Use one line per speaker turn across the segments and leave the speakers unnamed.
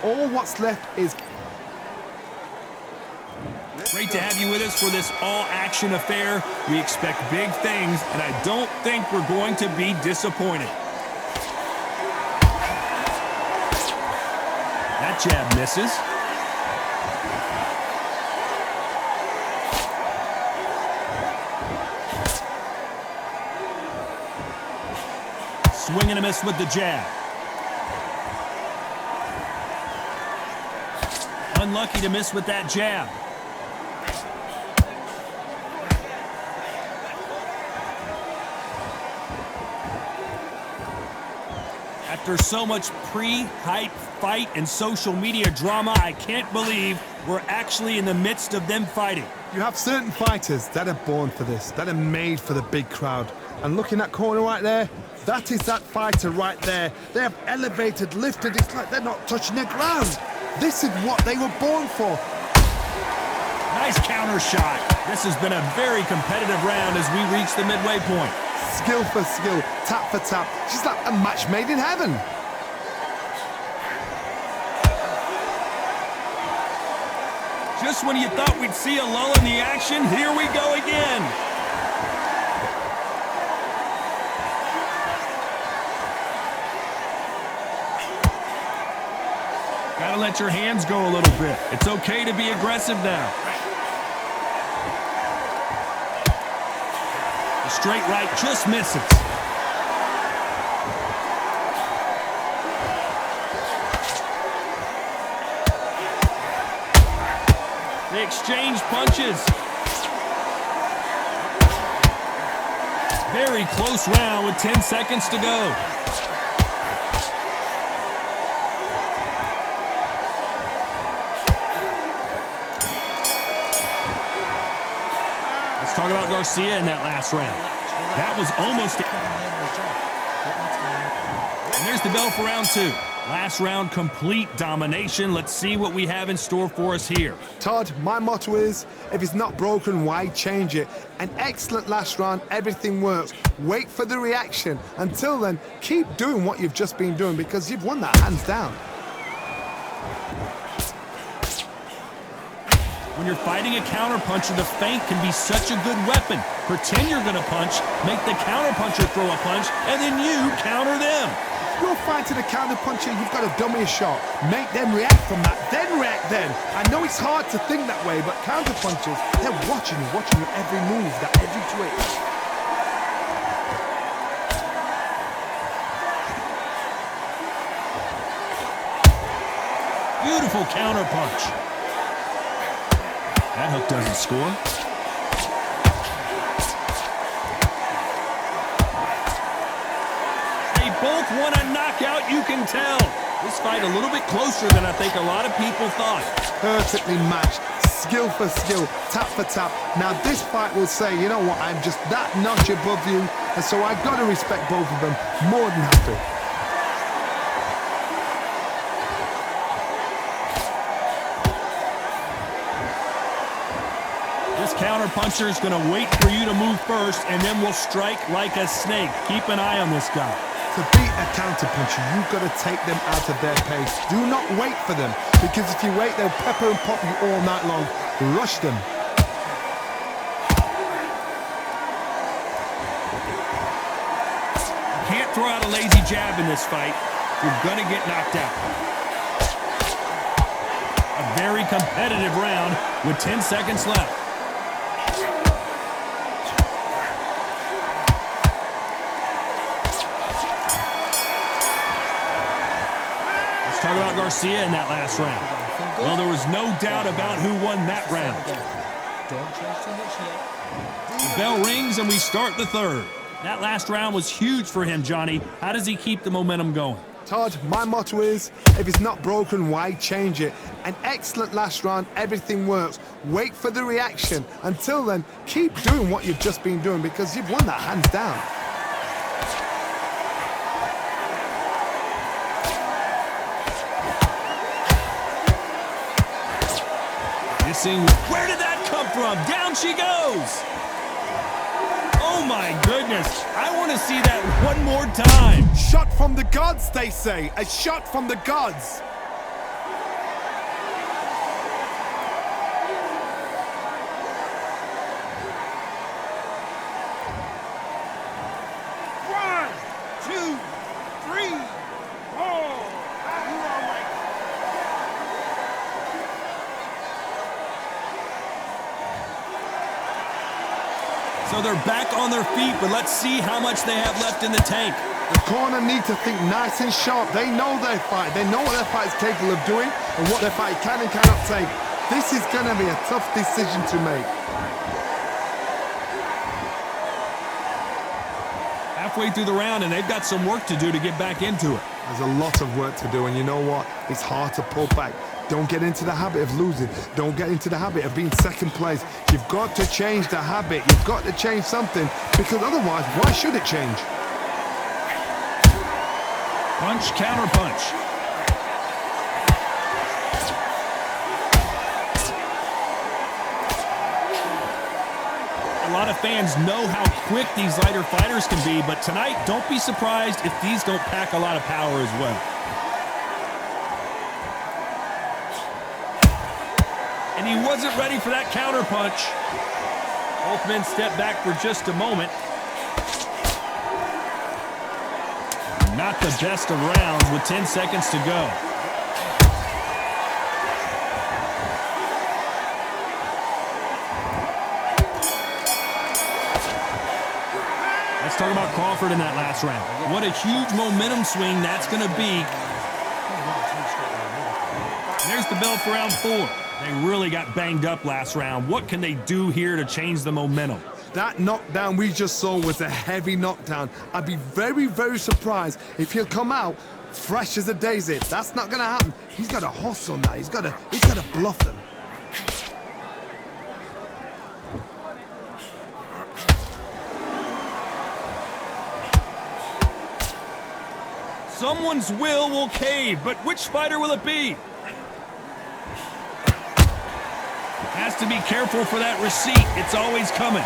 All what's left is...
Great to have you with us for this all-action affair. We expect big things, and I don't think we're going to be disappointed. That jab misses. Swing and a miss with the jab. Unlucky to miss with that jab. After so much pre-hype fight and social media drama, I can't believe we're actually in the midst of them fighting.
You have certain fighters that are born for this, that are made for the big crowd. And look in that corner right there, that is that fighter right there. They have elevated, lifted, it's like they're not touching the ground. This is what they were born for.
Nice counter shot. This has been a very competitive round as we reach the midway point.
Skill for skill, tap for tap. She's like a match made in heaven.
Just when you thought we'd see a lull in the action, here we go again. Gotta let your hands go a little bit. It's okay to be aggressive now. The straight right just misses. They exchange punches. Very close round with 10 seconds to go. Let's talk about Garcia in that last round. That was almost it. And there's the bell for round two. Last round, complete domination. Let's see what we have in store for us here.
Todd, my motto is, if it's not broken, why change it? An excellent last round, everything works. Wait for the reaction. Until then, keep doing what you've just been doing because you've won that hands down.
When you're fighting a counterpuncher, the feint can be such a good weapon. Pretend you're going to punch, make the counterpuncher throw a punch, and then you counter them.
You're fighting a counterpuncher, you've got to dummy a shot. Make them react from that, then react then. I know it's hard to think that way, but counterpunchers, they're watching your every move, that every twitch.
Beautiful counterpunch. That hook doesn't score. Both want a knockout, you can tell. This fight a little bit closer than I think a lot of people thought.
Perfectly matched, skill for skill, tap for tap. Now this fight will say, you know what, I'm just that notch above you, and so I've got to respect both of them more than happy.
This counterpuncher is going to wait for you to move first, and then will strike like a snake. Keep an eye on this guy.
To beat a counterpuncher, you've got to take them out of their pace. Do not wait for them, because if you wait, they'll pepper and pop you all night long. Rush them.
You can't throw out a lazy jab in this fight. You're going to get knocked out. A very competitive round with 10 seconds left. Talk about Garcia in that last round. Well, there was no doubt about who won that round. The bell rings and we start the third. That last round was huge for him, Johnny. How does he keep the momentum going?
Todd, my motto is, if it's not broken, why change it? An excellent last round, everything works. Wait for the reaction. Until then, keep doing what you've just been doing because you've won that hands down.
Where did that come from? Down she goes. Oh my goodness. I want to see that one more time.
Shot from the gods, they say. A shot from the gods.
So they're back on their feet, but let's see how much they have left in the tank.
The corner need to think nice and sharp. They know their fight. They know what their fight is capable of doing and what their fight can and cannot take. This is going to be a tough decision to make.
Halfway through the round, and they've got some work to do to get back into it.
There's a lot of work to do, and you know what? It's hard to pull back. Don't get into the habit of losing. Don't get into the habit of being second place. You've got to change the habit. You've got to change something, because otherwise, why should it change?
Punch, counter punch. A lot of fans know how quick these lighter fighters can be, but tonight, don't be surprised if these don't pack a lot of power as well. And he wasn't ready for that counter punch. Both men step back for just a moment. Not the best of rounds with 10 seconds to go. Let's talk about Crawford in that last round. What a huge momentum swing that's going to be. There's the bell for round 4. They really got banged up last round. What can they do here to change the momentum?
That knockdown we just saw was a heavy knockdown. I'd be very, very surprised if he'll come out fresh as a daisy. That's not going to happen. He's got a hustle on that. He's got to bluff them.
Someone's will cave, but which fighter will it be? Has to be careful for that receipt. It's always coming.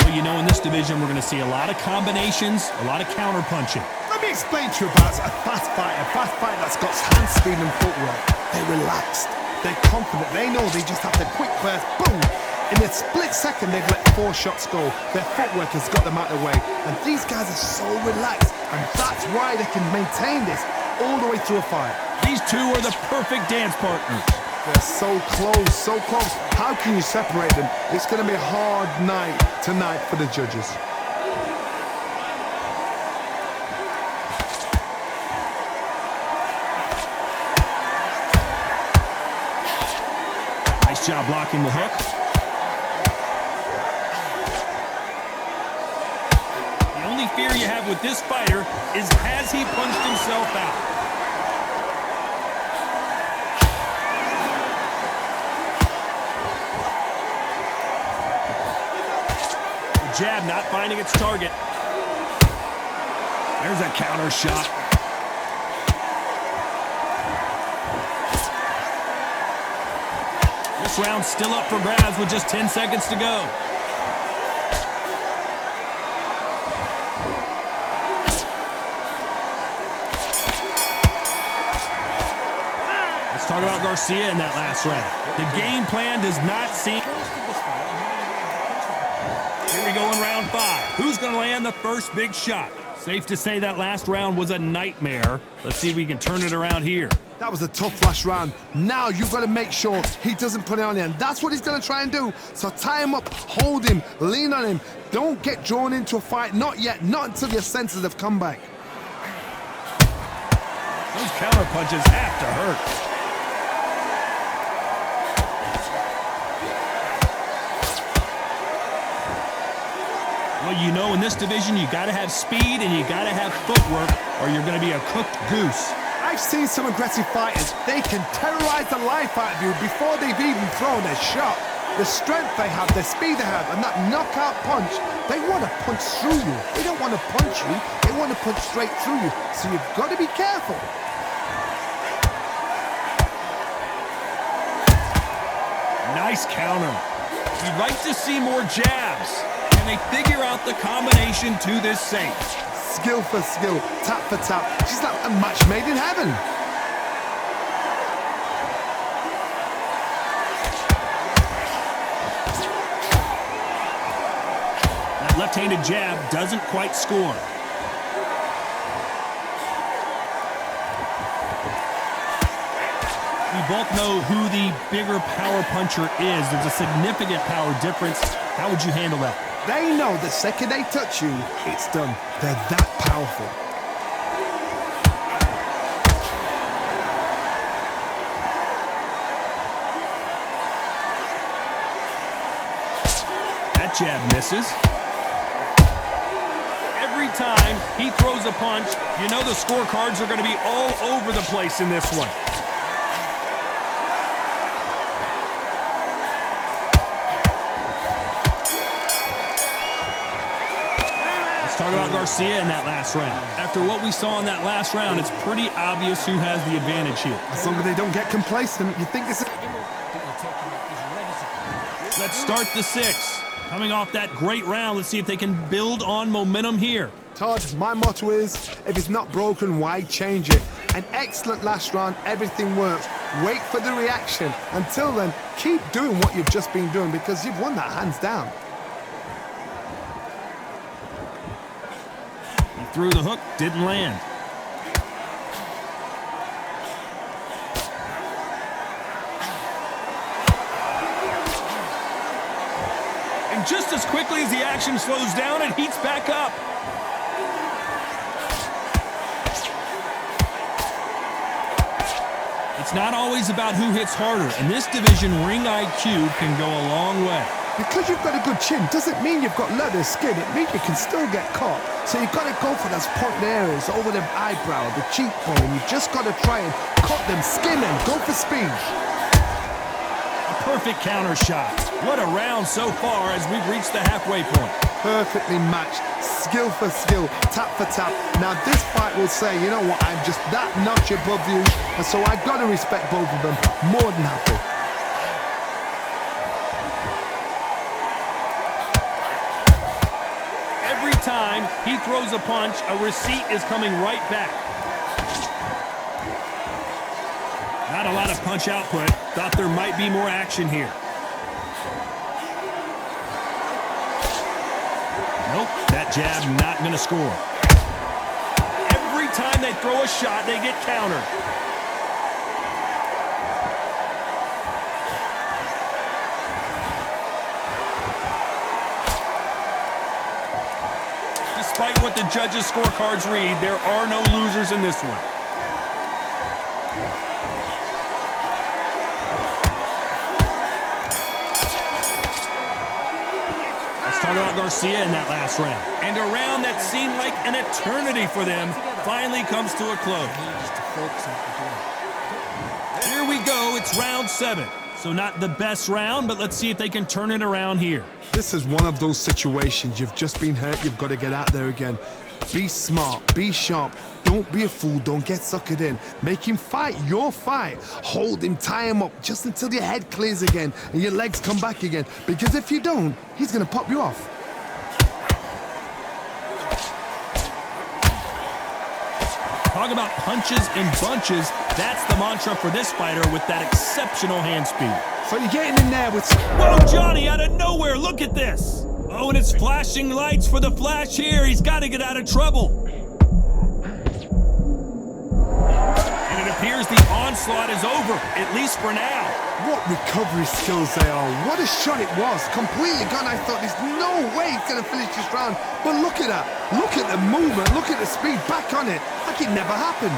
Well, you know, in this division, we're going to see a lot of combinations, a lot of counter punching.
Let me explain to you about a fast fighter that's got hand speed and footwork. They're relaxed. They're confident. They know they just have to quick burst, boom. In a split second, they've let 4 shots go. Their footwork has got them out of the way. And these guys are so relaxed. And that's why they can maintain this all the way through a fight.
These two are the perfect dance partners.
They're so close, so close. How can you separate them? It's going to be a hard night tonight for the judges.
Nice job blocking the hook. The only fear you have with this fighter is, has he punched himself out? Jab not finding its target. There's a counter shot. This round's still up for grabs with just 10 seconds to go. Let's talk about Garcia in that last round. The game plan does not seem... Here we go in round 5. Who's going to land the first big shot? Safe to say that last round was a nightmare. Let's see if we can turn it around here.
That was a tough last round. Now you've got to make sure he doesn't put it on you, and that's what he's going to try and do. So tie him up, hold him, lean on him. Don't get drawn into a fight. Not yet. Not until your senses have come back.
Those counter punches have to hurt. Well, you know, in this division, you got to have speed and you got to have footwork, or you're going to be a cooked goose.
I've seen some aggressive fighters. They can terrorize the life out of you before they've even thrown a shot. The strength they have, the speed they have, and that knockout punch, they want to punch through you. They don't want to punch you. They want to punch straight through you. So you've got to be careful.
Nice counter. You'd like to see more jabs. Can they figure out the combination to this safe?
Skill for skill, tap for tap. She's like a match made in heaven.
That left-handed jab doesn't quite score. We both know who the bigger power puncher is. There's a significant power difference. How would you handle that?
They know the second they touch you, it's done. They're that powerful.
That jab misses. Every time he throws a punch, you know the scorecards are going to be all over the place in this one. Talk about Garcia in that last round. After what we saw in that last round, it's pretty obvious who has the advantage here.
As long as they don't get complacent, you think it's...
Let's start the 6th. Coming off that great round, let's see if they can build on momentum here.
Todd, my motto is, if it's not broken, why change it? An excellent last round, everything works. Wait for the reaction. Until then, keep doing what you've just been doing because you've won that hands down.
Threw the hook, didn't land. And just as quickly as the action slows down, it heats back up. It's not always about who hits harder. In this division, ring IQ can go a long way.
Because you've got a good chin doesn't mean you've got leather skin. It means you can still get caught. So you've got to go for those point areas over the eyebrow, the cheekbone. You've just got to try and cut them, skin them, go for speed.
A perfect counter shot. What a round so far as we've reached the halfway point.
Perfectly matched, skill for skill, tap for tap. Now this fight will say, you know what, I'm just that notch above you. And so I've got to respect both of them. More than happy.
Time he throws a punch, a receipt is coming right back. Not a lot of punch output. Thought there might be more action here. Nope, that jab not going to score. Every time they throw a shot, they get countered. Despite what the judges' scorecards read, there are no losers in this one. Let's talk about Garcia in that last round. And a round that seemed like an eternity for them finally comes to a close. Here we go, it's round 7. So not the best round, but let's see if they can turn it around here.
This is one of those situations. You've just been hurt. You've got to get out there again. Be smart. Be sharp. Don't be a fool. Don't get suckered in. Make him fight your fight. Hold him. Tie him up just until your head clears again and your legs come back again. Because if you don't, he's going to pop you off.
Talk about punches in bunches. That's the mantra for this fighter with that exceptional hand speed.
So you're getting in there with...
Whoa, Johnny, out of nowhere, look at this. Oh, and it's flashing lights for the flash here. He's got to get out of trouble. And it appears the onslaught is over, at least for now.
What recovery skills they are. What a shot it was. Completely gone. I thought there's no way he's going to finish this round. But look at that. Look at the movement. Look at the speed. Back on it. Like it never happened.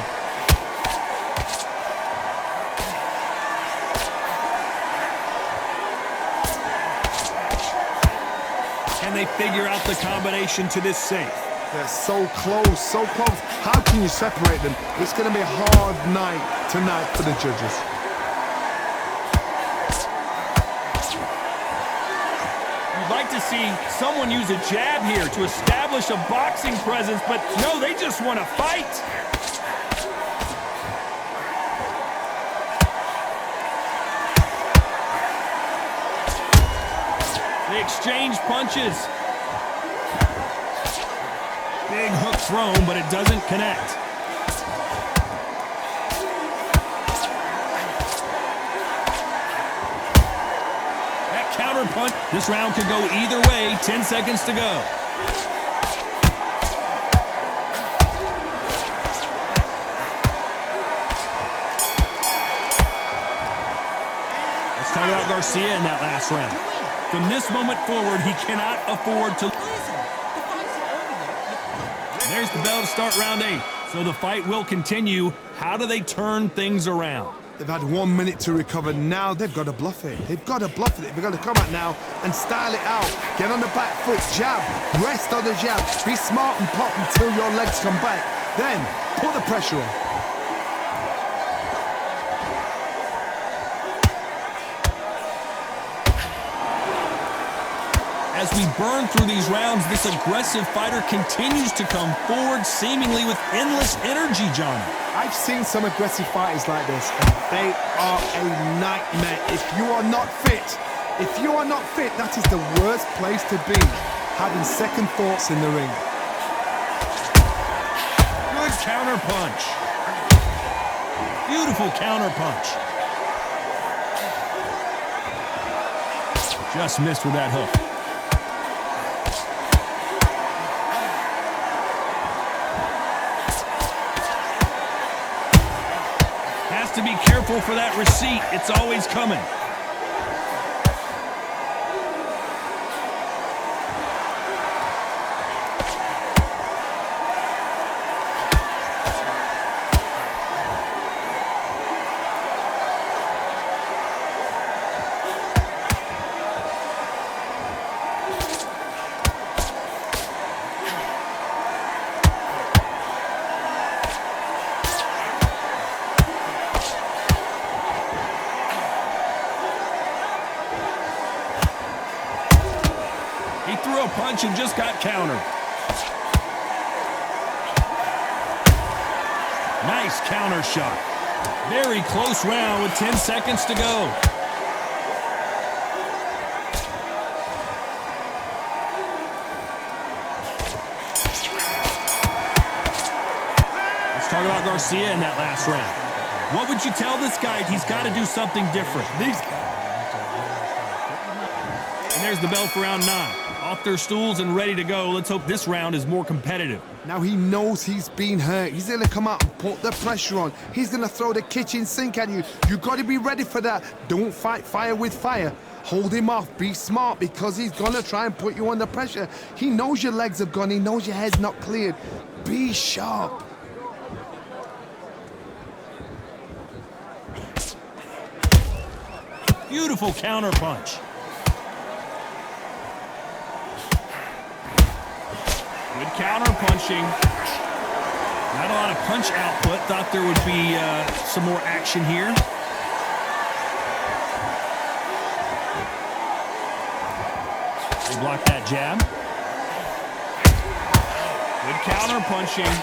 Can they figure out the combination to this safe?
They're so close, so close. How can you separate them? It's going to be a hard night tonight for the judges.
You'd like to see someone use a jab here to establish a boxing presence, but no, they just want to fight. They exchange punches. Big hook thrown, but it doesn't connect. That counter punch. This round could go either way. 10 seconds to go. talk about Garcia in that last round. From this moment forward, he cannot afford to... There's the bell to start round 8. So the fight will continue. How do they turn things around?
They've had 1 minute to recover. Now they've got to bluff it. They've got to bluff it. They've got to come out now and style it out. Get on the back foot, jab, rest on the jab. Be smart and pop until your legs come back. Then put the pressure on.
As we burn through these rounds, this aggressive fighter continues to come forward, seemingly with endless energy, Johnny.
I've seen some aggressive fighters like this, and they are a nightmare. If you are not fit, that is the worst place to be, having second thoughts in the ring.
Good counter punch. Beautiful counter punch. Just missed with that hook. To be careful for that receipt. It's always coming. He threw a punch and just got countered. Nice counter shot. Very close round with 10 seconds to go. Let's talk about Garcia in that last round. What would you tell this guy? He's got to do something different. And there's the bell for round 9. Off their stools and ready to go. Let's hope this round is more competitive.
Now he knows he's been hurt. He's going to come out and put the pressure on. He's going to throw the kitchen sink at you. You got to be ready for that. Don't fight fire with fire. Hold him off. Be smart, because he's going to try and put you under pressure. He knows your legs are gone. He knows your head's not cleared. Be sharp.
Beautiful counter punch. Good counter punching. Not a lot of punch output. Thought there would be some more action here. They block that jab. Good counter punching.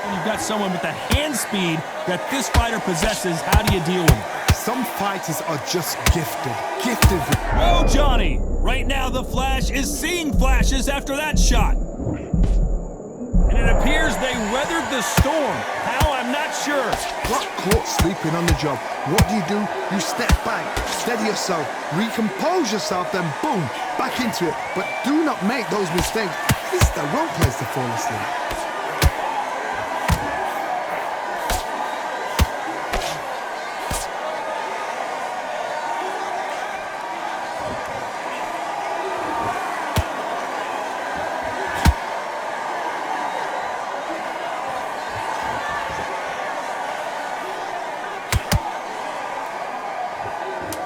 When you've got someone with the hand speed that this fighter possesses, how do you deal with it?
Some fighters are just gifted. Gifted.
Oh, Johnny! Right now, the Flash is seeing flashes after that shot. And it appears they weathered the storm. How? I'm not sure.
Got caught sleeping on the job. What do? You step back, steady yourself, recompose yourself, then boom, back into it. But do not make those mistakes. This is the wrong place to fall asleep.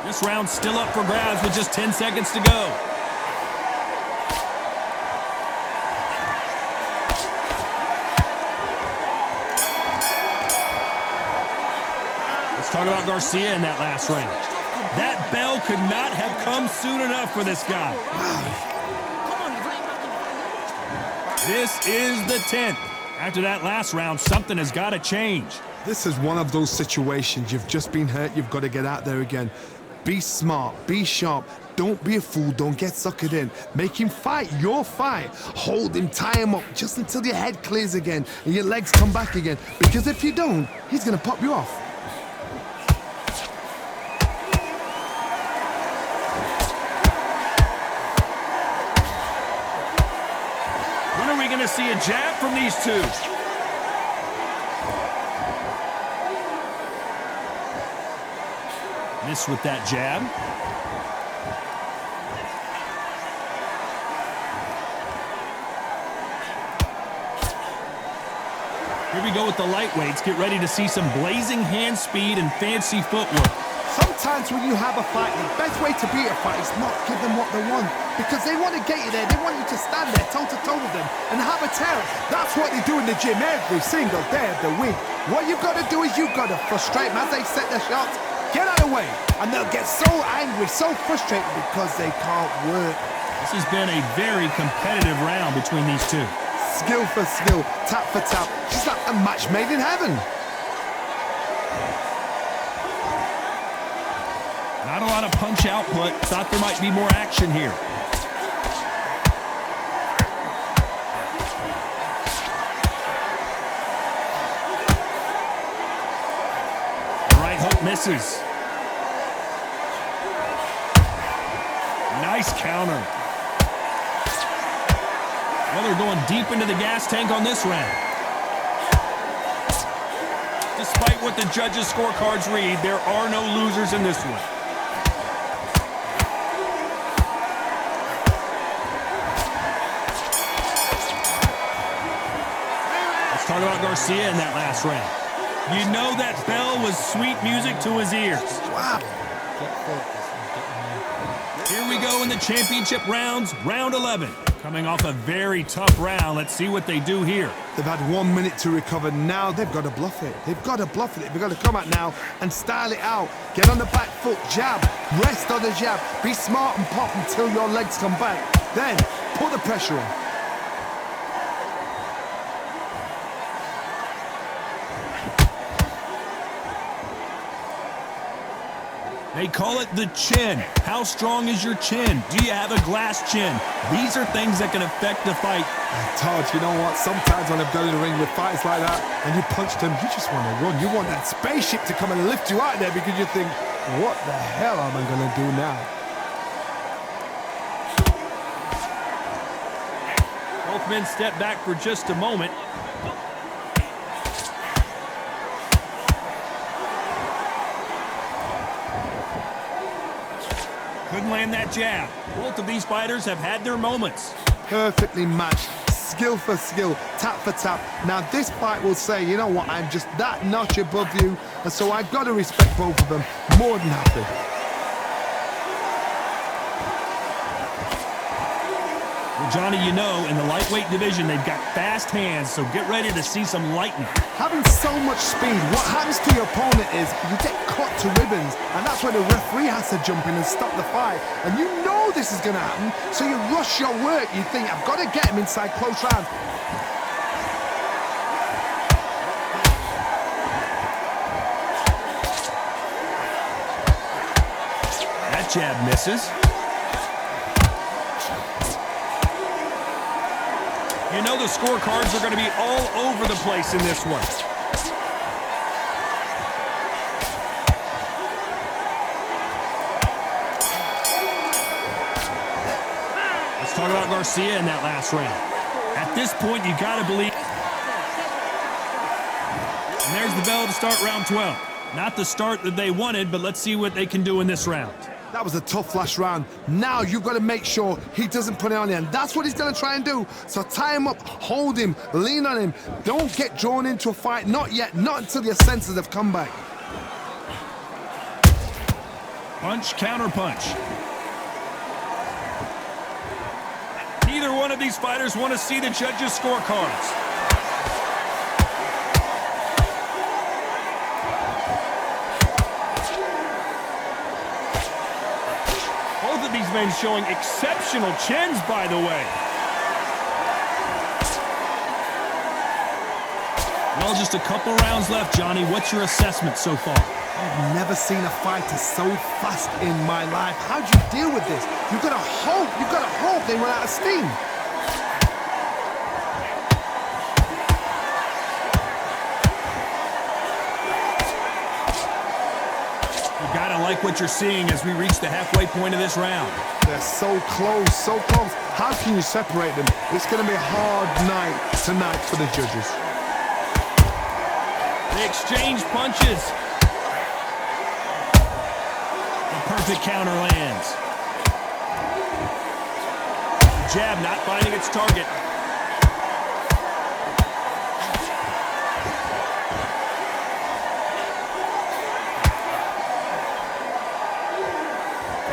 This round's still up for grabs with just 10 seconds to go. Let's talk about Garcia in that last round. That bell could not have come soon enough for this guy. This is the 10th. After that last round, something has got to change.
This is one of those situations. You've just been hurt. You've got to get out there again. Be smart. Be sharp. Don't be a fool. Don't get suckered in. Make him fight your fight. Hold him, tie him up just until your head clears again and your legs come back again. Because if you don't, he's going to pop you off.
When are we going to see a jab from these two? Missed with that jab. Here we go with the lightweights. Get ready to see some blazing hand speed and fancy footwork.
Sometimes when you have a fight, the best way to beat a fight is not give them what they want. Because they want to get you there. They want you to stand there toe-to-toe with them and have a tear. That's what they do in the gym every single day of the week. What you've got to do is you've got to frustrate them as they set their shots. Get out of the way. And they'll get so angry, so frustrated because they can't work.
This has been a very competitive round between these two.
Skill for skill, tap for tap. Just like a match made in heaven.
Not a lot of punch output. Thought there might be more action here. The right hook misses. Nice counter. Well, they're going deep into the gas tank on this round. Despite what the judges' scorecards read, there are no losers in this one. Let's talk about Garcia in that last round. You know that bell was sweet music to his ears.
Wow.
Here we go in the championship rounds, round 11. Coming off a very tough round. Let's see what they do here.
They've had 1 minute to recover. Now they've got to bluff it. They've got to bluff it. They've got to come out now and style it out. Get on the back foot, jab, rest on the jab. Be smart and pop until your legs come back. Then put the pressure on.
They call it the chin. How strong is your chin? Do you have a glass chin? These are things that can affect the fight.
Todd, you know what? Sometimes when I've gone in the ring with fights like that and you punch them, you just want to run. You want that spaceship to come and lift you out there because you think, what the hell am I going to do now?
Both men step back for just a moment. Couldn't land that jab. Both of these fighters have had their moments.
Perfectly matched, skill for skill, tap for tap. Now this fight will say, you know what, I'm just that notch above you, and so I've got to respect both of them more than happy.
Well, Johnny, you know, in the lightweight division, they've got fast hands, so get ready to see some lightning.
Having so much speed, what happens to your opponent is you get cut to ribbons, and that's where the referee has to jump in and stop the fight. And you know this is going to happen, so you rush your work. You think, I've got to get him inside close round.
That jab misses. You know the scorecards are going to be all over the place in this one. Let's talk about Garcia in that last round. At this point, you got to believe. And there's the bell to start round 12. Not the start that they wanted, but let's see what they can do in this round.
That was a tough last round. Now you've got to make sure he doesn't put it on you, and that's what he's going to try and do. So tie him up, hold him, lean on him. Don't get drawn into a fight. Not yet. Not until your senses have come back.
Punch, counter punch. Neither one of these fighters want to see the judges' scorecards. Both of these men showing exceptional chins, by the way. Well, just a couple rounds left, Johnny. What's your assessment so far?
I've never seen a fighter so fast in my life. How do you deal with this? You've got to hope they run out of steam.
You gotta like what you're seeing as we reach the halfway point of this round.
They're so close, so close. How can you separate them? It's going to be a hard night tonight for the judges.
They exchange punches. perfect counter lands. Jab not finding its target.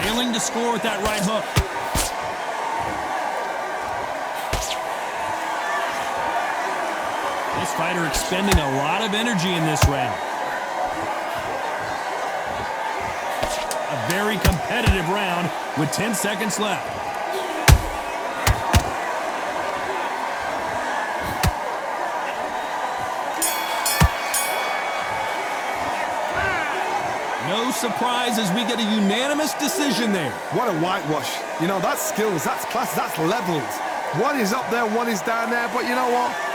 Failing to score with that right hook. This fighter expending a lot of energy in this round. A very competitive round with 10 seconds left. No surprise as we get a unanimous decision there.
What a whitewash. You know, that's skills, that's class, that's levels. One is up there, one is down there, but you know what?